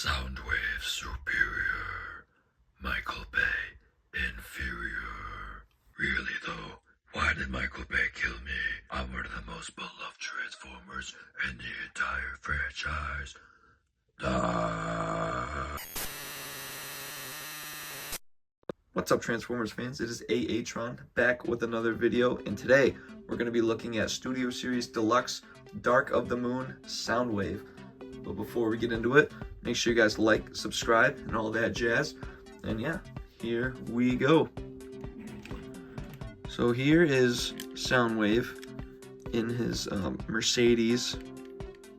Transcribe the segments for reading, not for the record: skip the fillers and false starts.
Soundwave superior, Michael Bay inferior. Really though, why did Michael Bay kill me? I'm one of the most beloved Transformers in the entire franchise. What's up, Transformers fans? It is A-A-Tron back with another video, and today we're going to be looking at Studio Series Deluxe Dark of the Moon Soundwave. But before we get into it, make sure you guys like, subscribe, and all that jazz. And yeah, here we go. So here is Soundwave in his Mercedes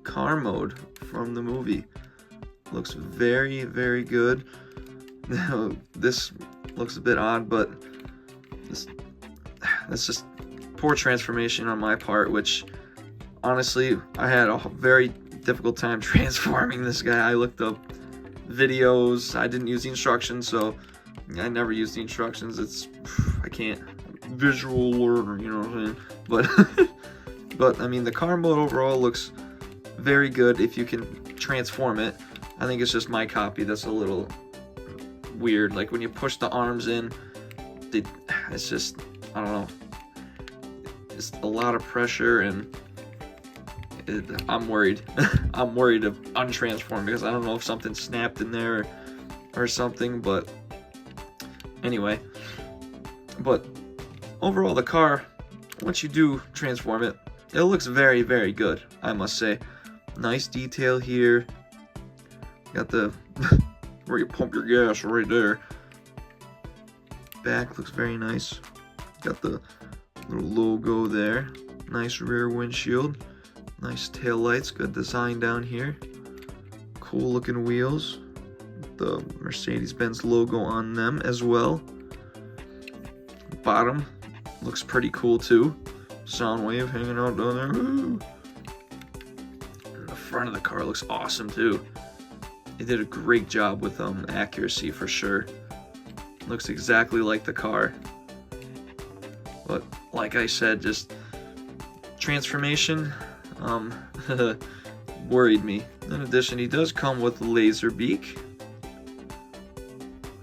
car mode from the movie. Looks very, very good. Now, this looks a bit odd, but that's just poor transformation on my part, which honestly I had a very difficult time transforming this guy. I looked up videos, I didn't use the instructions, so I never use the instructions. I can't visual learner, you know what I'm saying? But I mean, the car mode overall looks very good if you can transform it. I think it's just my copy that's a little weird. Like when you push the arms in, it's just, I don't know, it's a lot of pressure, and I'm worried. I'm worried of untransforming because I don't know if something snapped in there or something. But anyway, but overall the car, once you do transform it, it looks very, very good, I must say. Nice detail here. Got the where you pump your gas right there. Back looks very nice. Got the little logo there. Nice rear windshield. Nice tail lights. Good design down here. Cool looking wheels. The Mercedes-Benz logo on them as well. Bottom looks pretty cool too. Soundwave hanging out down there. Woo! And the front of the car looks awesome too. They did a great job with accuracy for sure. Looks exactly like the car. But like I said, just transformation worried me. In addition, he does come with laser beak.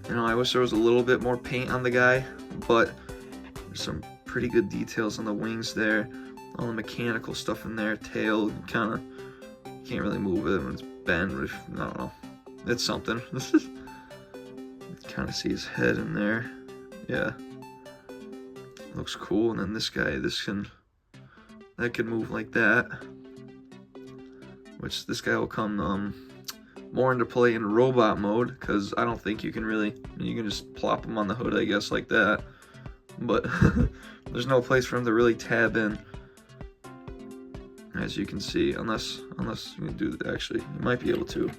You know, I wish there was a little bit more paint on the guy, but there's some pretty good details on the wings there. All the mechanical stuff in there. Tail, kind of can't really move it when it's bent. I don't know. It's something. Kind of see his head in there. Yeah, looks cool. And then this guy, that can move like that. Which this guy will come more into play in robot mode, because I don't think you can really. You can just plop him on the hood, I guess, like that. But there's no place for him to really tab in, as you can see, unless you can do that. Actually, you might be able to.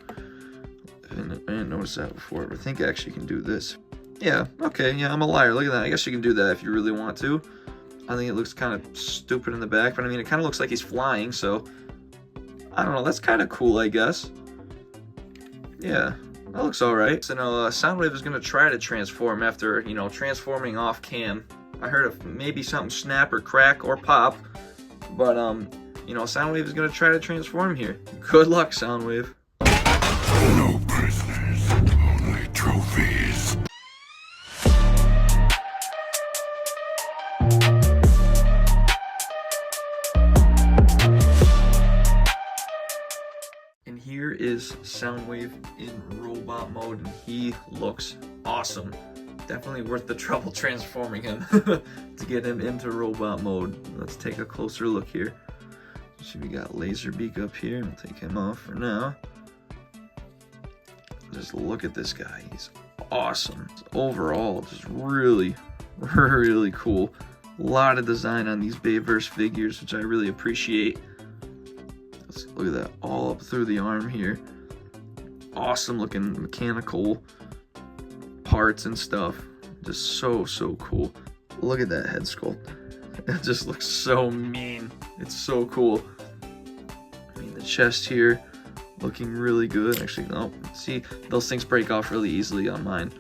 I didn't notice that before, but I think actually you can do this. Yeah, okay, yeah, I'm a liar. Look at that. I guess you can do that if you really want to. I think it looks kind of stupid in the back, but I mean, it kind of looks like he's flying, so I don't know. That's kind of cool, I guess. Yeah, that looks alright. So now, Soundwave is going to try to transform after, you know, transforming off cam. I heard of maybe something snap or crack or pop, but, you know, Soundwave is going to try to transform here. Good luck, Soundwave. No prisoners, only trophies. And here is Soundwave in robot mode, and he looks awesome. Definitely worth the trouble transforming him to get him into robot mode. Let's take a closer look here. So we got laser beak up here. We'll take him off for now. Just look at this guy. He's awesome. Overall, just really, really cool. A lot of design on these Bayverse figures, which I really appreciate. Let's look at that all up through the arm here. Awesome looking mechanical parts and stuff. Just so cool. Look at that head sculpt. It just looks so mean. It's so cool. I mean, the chest here looking really good. Actually, no, see, those things break off really easily on mine.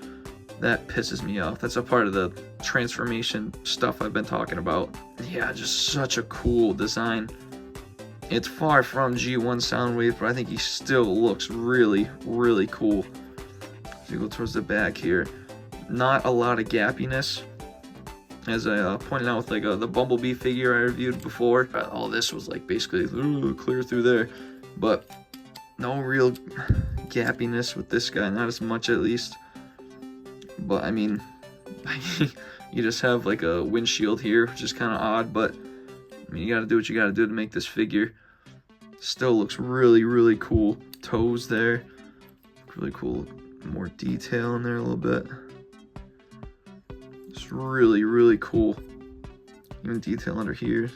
That pisses me off. That's a part of the transformation stuff I've been talking about. Yeah, just such a cool design. It's far from G1 Soundwave, but I think he still looks really, really cool. If you go towards the back here, not a lot of gappiness, as I pointed out with like the Bumblebee figure I reviewed before. All this was like basically clear through there, but no real gappiness with this guy, not as much at least. But I mean, you just have like a windshield here, which is kind of odd, but I mean, you gotta do what you gotta do to make this figure. Still looks really, really cool. Toes there, really cool. More detail in there a little bit. It's really, really cool. Even detail under here,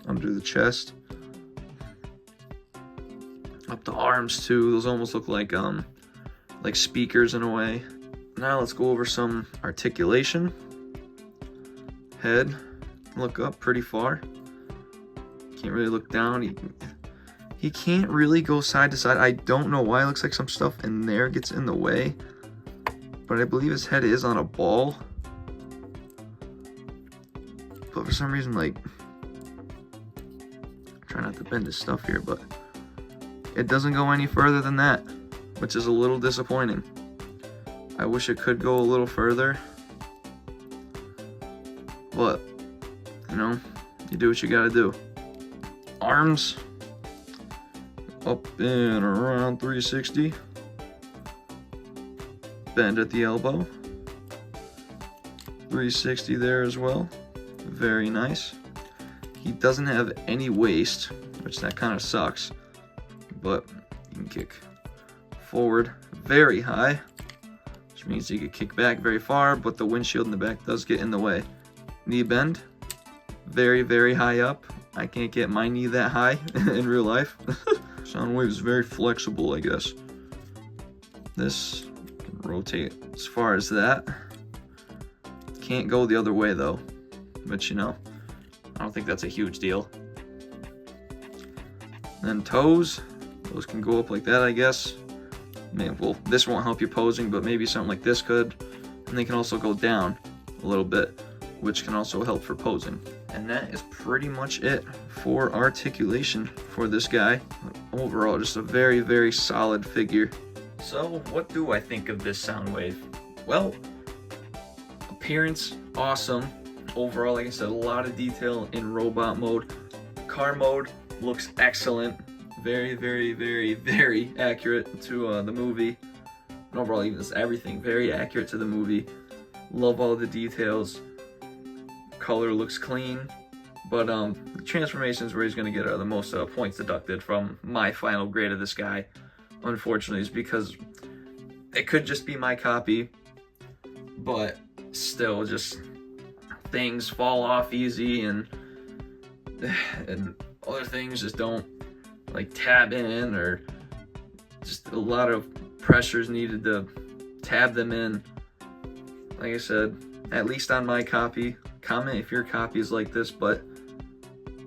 under the chest. Up the arms too. Those almost look like speakers in a way. Now let's go over some articulation. Head, look up pretty far. Can't really look down. He can't really go side to side. I don't know why. It looks like some stuff in there gets in the way, but I believe his head is on a ball. But for some reason, like, I'm trying not to bend his stuff here, but it doesn't go any further than that, which is a little disappointing. I wish it could go a little further, but you know, you do what you gotta do. Arms up and around 360. Bend at the elbow. 360 there as well. Very nice. He doesn't have any waist, which that kind of sucks, but you can kick forward very high, which means you can kick back very far, but the windshield in the back does get in the way. Knee bend, very, very high up. I can't get my knee that high in real life. Soundwave is very flexible, I guess. This can rotate as far as that. Can't go the other way though, but you know, I don't think that's a huge deal. Then toes, those can go up like that, I guess. Maybe, well, this won't help you posing, but maybe something like this could. And they can also go down a little bit, which can also help for posing. And that is pretty much it for articulation for this guy. Overall, just a very, very solid figure. So, what do I think of this Soundwave? Well, appearance, awesome. Overall, like I said, a lot of detail in robot mode. Car mode looks excellent. Very, very, very, very accurate to the movie. And overall, even just everything, very accurate to the movie. Love all the details. Color looks clean, but the transformations where he's going to get the most points deducted from my final grade of this guy, unfortunately, is because it could just be my copy, but still, just things fall off easy, and other things just don't like tab in, or just a lot of pressures needed to tab them in. Like I said, at least on my copy. Comment if your copy is like this, but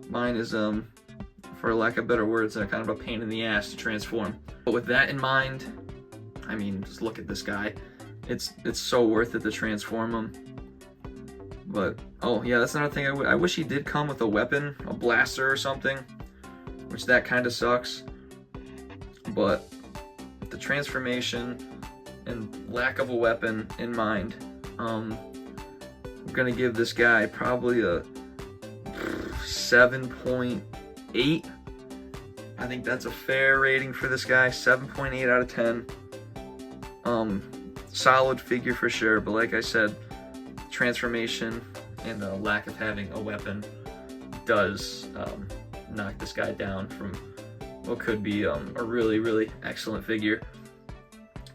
mine is, for lack of better words, kind of a pain in the ass to transform. But with that in mind, I mean, just look at this guy. It's so worth it to transform him. But, oh yeah, that's another thing. I wish he did come with a weapon, a blaster or something, which that kind of sucks. But the transformation and lack of a weapon in mind, I'm gonna give this guy probably a 7.8. I think that's a fair rating for this guy. 7.8 out of 10. Solid figure for sure, but like I said, transformation and the lack of having a weapon does knock this guy down from what could be a really, really excellent figure.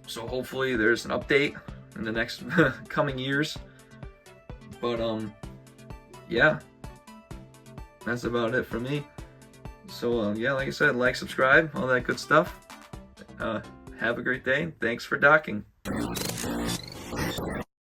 So hopefully there's an update in the next coming years. But yeah, that's about it for me. So yeah, like I said, like, subscribe, all that good stuff. Have a great day. Thanks for docking.